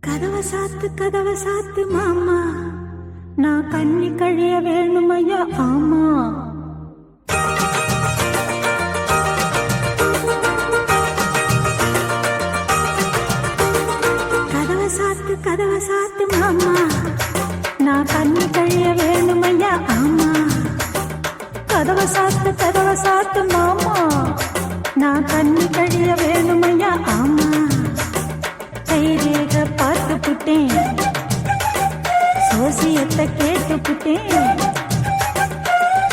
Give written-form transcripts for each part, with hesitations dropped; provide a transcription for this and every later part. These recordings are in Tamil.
கதவை சாத்து மாமா, நான் கண்ணி கழிய வேணுமையா ஆமா. கதவை சாத்து மாமா, நான் கண்ணி கழிய வேணுமையா ஆமா. கதவை சாத்து மாமா, நான் கண்ணி கழிய வேணுமையா ஆமா. கைரேக பார்த்து புட்டேன், சோசியத்தை கேட்டு புட்டேன்.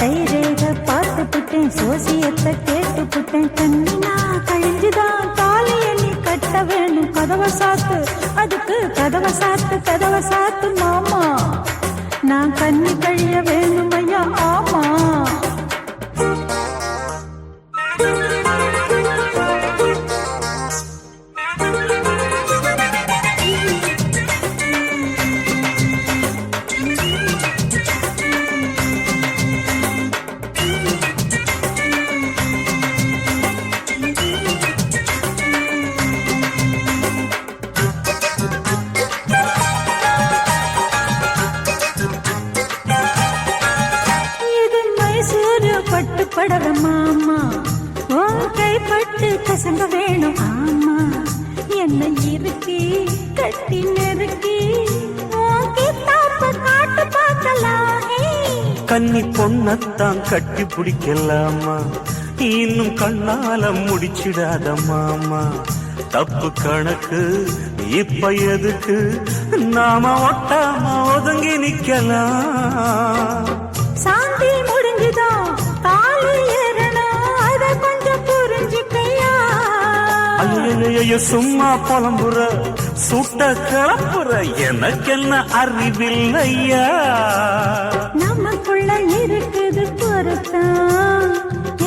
கைரேக பார்த்து புட்டேன், சோசியத்தை கேட்டு புட்டேன். கண்ணினா கழிஞ்சுதான் தாலிய நீ கட்ட வேணும். கதவை சாத்து, அதுக்கு கதவை சாத்து மாமா, நான் கண்ணி கழிய வேணுமையா ஆமா. பட்டு படவ மாமா, ஓ கைப்பட்டு கசங்க வேணும் ஆமா. என்ன இறுக்கி கட்டி நெருக்கி காட்டு பார்க்கலாம். கன்னி பொண்ணத்தான் கட்டி பிடிக்கலாமா, இன்னும் கண்ணால முடிச்சிடாத மாமா. தப்பு கணக்கு இப்ப எதுக்கு, நாம ஒட்டாம ஒதுங்கி நிக்கலாம். சாந்தி முடிஞ்சுதான் தாலி ஏறணும், அத கொஞ்சம் புரிஞ்சுக்கையா. ஐயோ சும்மா புலம்புற சுட்ட கிளப்புற, எனக்கு என்ன அறிவில்லையா. நமக்குள்ள இருக்குது பொருத்தம்,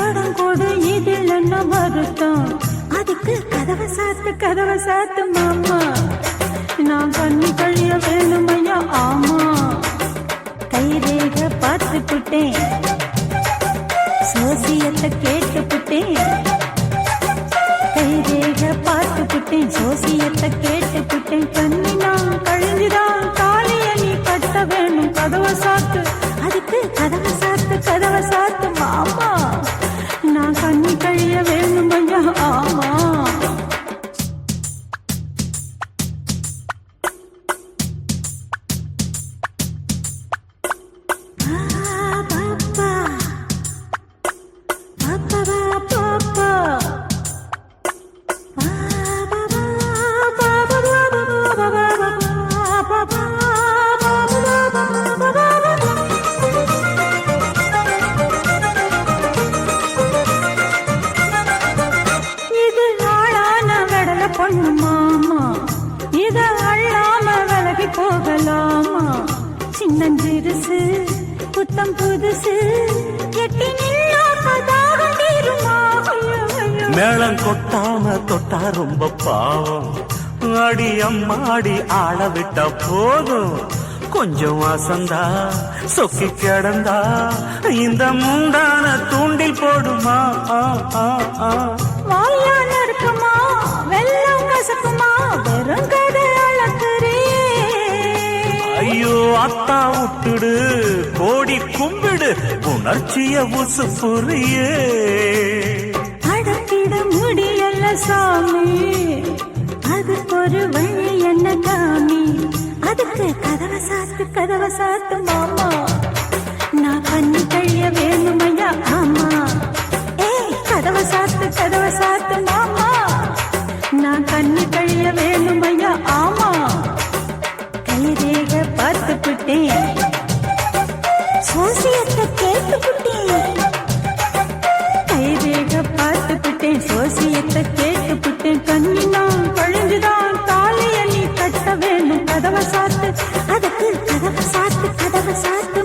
இடம் கொடு இதில் என்ன வருத்தம். அதுக்கு கதவை சாத்து மாமா, நான் கண்ணி கழிய வேணுமையா ஆமா. கைரேக பார்த்து புட்டேன், சோசியத்தை கேட்டு புட்டேன். கைரேக பார்த்து புட்டேன், சோசியத்தை கேட்டு புட்டேன். கண்ணினா கழிஞ்சுதான் தாலிய நீ கட்ட வேணும். கதவை சாத்து, அதுக்கு கதவை சாத்து மாமா, நான் கண்ணி கழிய வேணுமையா ஆமா. பொண்ணு மாமா, இத அள்ளாம விலகி போகலாமா. சின்னஞ்சிறுசு புத்தம் புதுசு எட்டி நில்லாமதாக தீருமா. மேளம் கொட்டாம தொட்டா ரொம்ப பாவம், அடி அம்மாடி ஆள விட்டா போதும். கொஞ்சம் வாசந்தா சொக்கி கிடந்தா இந்த முந்தான தூண்டில் போடுமா. வாயான இருக்குமா வெள்ளம் கசக்குமா, வெறும் கதை அளக்குறே. ஐயோ அத்தா விட்டுடு கோடி கும்பிடு, உணர்ச்சிய உசு புரியே. அடக்கிட முடியல சாமி, அதுக்கு ஒரு வழி என்ன காமி. அதுக்கு கதவை சாத்து மாமா, நான் கண்ணி கழிய வேணுமையா ஆமா. ஏய் கதவை சாத்து மாமா, நான் கண்ணி கழிய வேணுமையா ஆமா. கைரேக பார்த்து புட்டேன், சோசியத்தை கேட்டு புட்டேன். கைரேக பார்த்து புட்டேன், சோசியத்தை கேட்டு புட்டேன். கண்ணினா கழிஞ்சுதான் தாலிய நீ கட்ட வேணும். கதவை சாத்து, அதுக்கு கதவை சாத்து